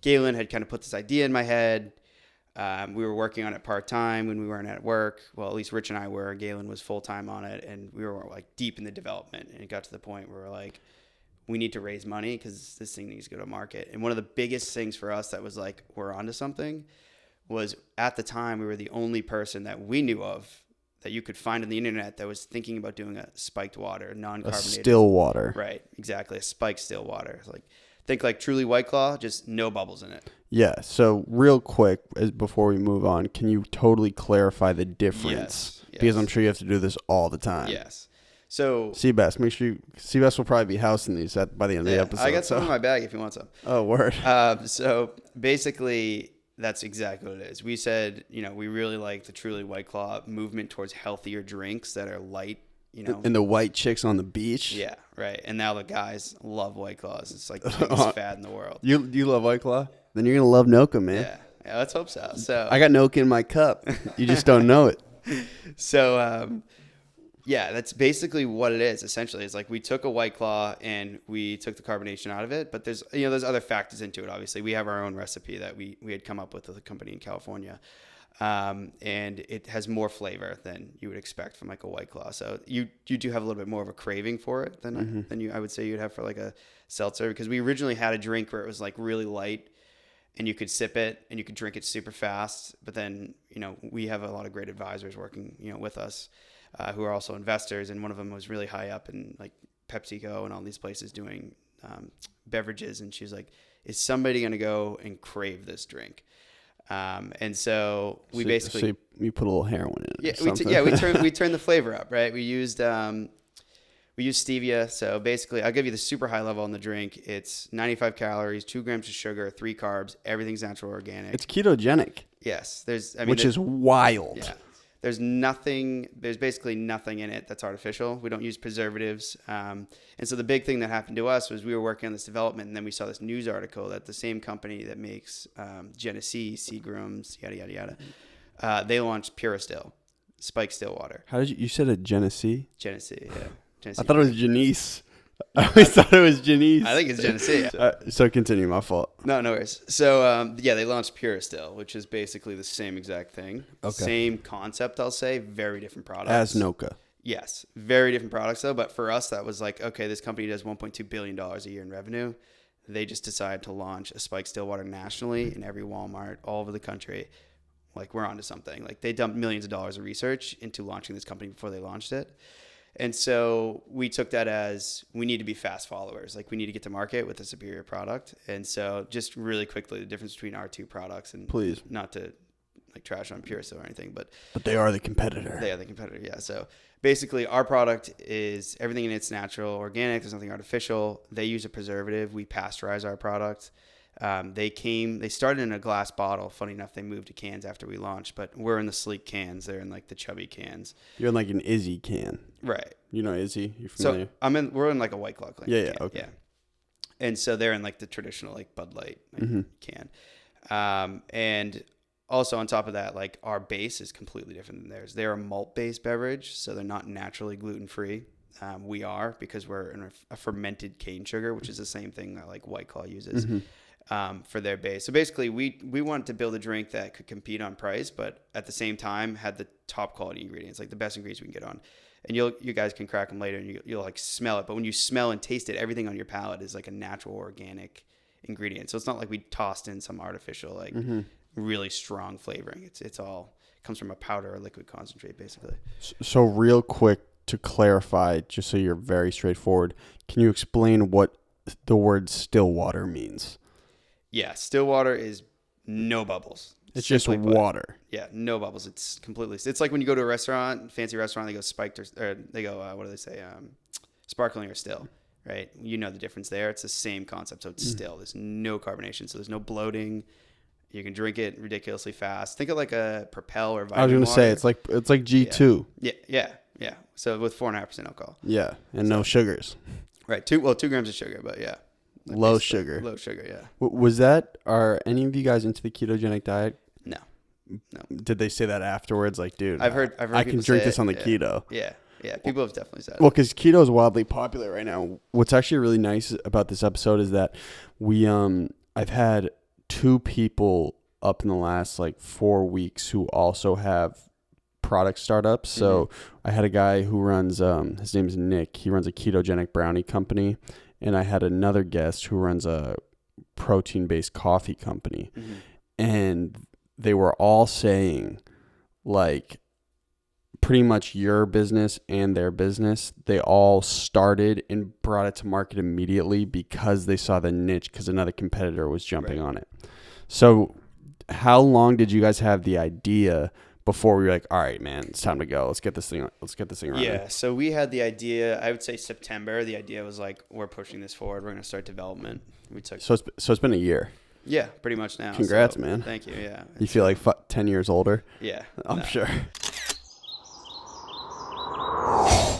Galen had kind of put this idea in my head. We were working on it part-time when we weren't at work. Well, at least Rich and I were. Galen was full-time on it, and we were like deep in the development. And it got to the point where we're like, we need to raise money because this thing needs to go to market. And one of the biggest things for us that was like, we're onto something, was at the time we were the only person that we knew of that you could find on the internet that was thinking about doing a spiked water, non-carbonated. A still water. Right, exactly. A spiked still water. Like, think like Truly White Claw, just no bubbles in it. Yeah. So real quick, before we move on, can you totally clarify the difference? Yes. Because I'm sure you have to do this all the time. Yes. So Seabass, make sure Seabass will probably be housing these by the end of the episode. I got some in my bag if you want some. Oh, word. So basically, that's exactly what it is. We said, we really like the Truly White Claw movement towards healthier drinks that are light, And the white chicks on the beach. Yeah, right. And now the guys love White Claws. It's like the biggest fad in the world. You love White Claw? Then you're going to love NOCA, man. Yeah, let's hope so. So I got NOCA in my cup. You just don't know it. So, that's basically what it is. Essentially, it's like we took a White Claw and we took the carbonation out of it. But there's other factors into it. Obviously, we have our own recipe that we had come up with a company in California, and it has more flavor than you would expect from like a White Claw. So you do have a little bit more of a craving for it than I would say you'd have for like a seltzer, because we originally had a drink where it was like really light and you could sip it and you could drink it super fast. But then we have a lot of great advisors working with us. Who are also investors, and one of them was really high up in like PepsiCo and all these places doing beverages, and she's like, "Is somebody going to go and crave this drink?" And so we basically you put a little heroin in it. We turned the flavor up, right? We used stevia. So basically, I'll give you the super high level on the drink. It's 95 calories, 2 grams of sugar, 3 carbs. Everything's natural, organic. It's ketogenic. Yes, which is wild. Yeah. There's basically nothing in it that's artificial. We don't use preservatives. And so the big thing that happened to us was we were working on this development, and then we saw this news article that the same company that makes Genesee, Seagram's, yada, yada, yada, they launched Pure Still, spiked still water. How did you said it, Genesee? Genesee, yeah. Genesee. I thought it was Janice. I always thought it was Janice. I think it's Genesee. So continue, my fault. No worries. So, they launched Pure Still, which is basically the same exact thing. Okay. Same concept, I'll say. Very different products. As NOCA. Yes. Very different products, though. But for us, that was like, okay, this company does $1.2 billion a year in revenue. They just decided to launch a spiked still water nationally in every Walmart all over the country. Like, we're onto something. Like, they dumped millions of dollars of research into launching this company before they launched it. And so we took that as we need to be fast followers. Like, we need to get to market with a superior product. And so just really quickly, the difference between our two products, and please, not to like trash on Pure Still or anything, but they are the competitor. They are the competitor. Yeah. So basically our product is everything in it's natural, organic. There's nothing artificial. They use a preservative. We pasteurize our product. They started in a glass bottle. Funny enough, they moved to cans after we launched, but we're in the sleek cans. They're in like the chubby cans. You're in like an Izzy can. Right. You know Izzy? You're familiar? So we're in like a White Claw can. Yeah. Okay. Yeah. And so they're in like the traditional like Bud Light can. And also on top of that, like our base is completely different than theirs. They're a malt-based beverage, so they're not naturally gluten-free. We are, because we're in a fermented cane sugar, which is the same thing that like White Claw uses. For their base. So basically we wanted to build a drink that could compete on price, but at the same time had the top quality ingredients, like the best ingredients we can get on. And you guys can crack them later and you'll like smell it. But when you smell and taste it, everything on your palate is like a natural organic ingredient. So it's not like we tossed in some artificial, like really strong flavoring. It's all comes from a powder or liquid concentrate basically. So real quick to clarify, just so you're very straightforward, can you explain what the word still water means? Yeah, still water is no bubbles. It's just water. Yeah, no bubbles. It's like when you go to a restaurant, fancy restaurant, they go spiked or they go, what do they say? Sparkling or still, right? You know the difference there. It's the same concept. So it's still. There's no carbonation. So there's no bloating. You can drink it ridiculously fast. Think of like a Propel or Vitamin I was going to say, it's like G2. Yeah. So with 4.5% alcohol. Yeah, and no sugars. Right. 2 grams of sugar, but yeah. Low sugar, yeah. Are any of you guys into the ketogenic diet? No. Did they say that afterwards? Like, dude, I've heard I can drink this on the keto. Yeah. People have definitely said it. Well, because keto is wildly popular right now. What's actually really nice about this episode is that I've had 2 people up in the last like 4 weeks who also have product startups. So I had a guy who runs, his name's Nick. He runs a ketogenic brownie company. And I had another guest who runs a protein-based coffee company. And they were all saying, like, pretty much your business and their business, they all started and brought it to market immediately because they saw the niche, because another competitor was jumping on it. So how long did you guys have the idea before we were like, all right, man, it's time to go. Let's get this thing running. Yeah. So we had the idea, I would say September. The idea was like, we're pushing this forward. We're going to start development. So it's been a year. Yeah, pretty much now. Congrats, so, man. Thank you. Yeah. You feel like 10 years older? Yeah. I'm sure.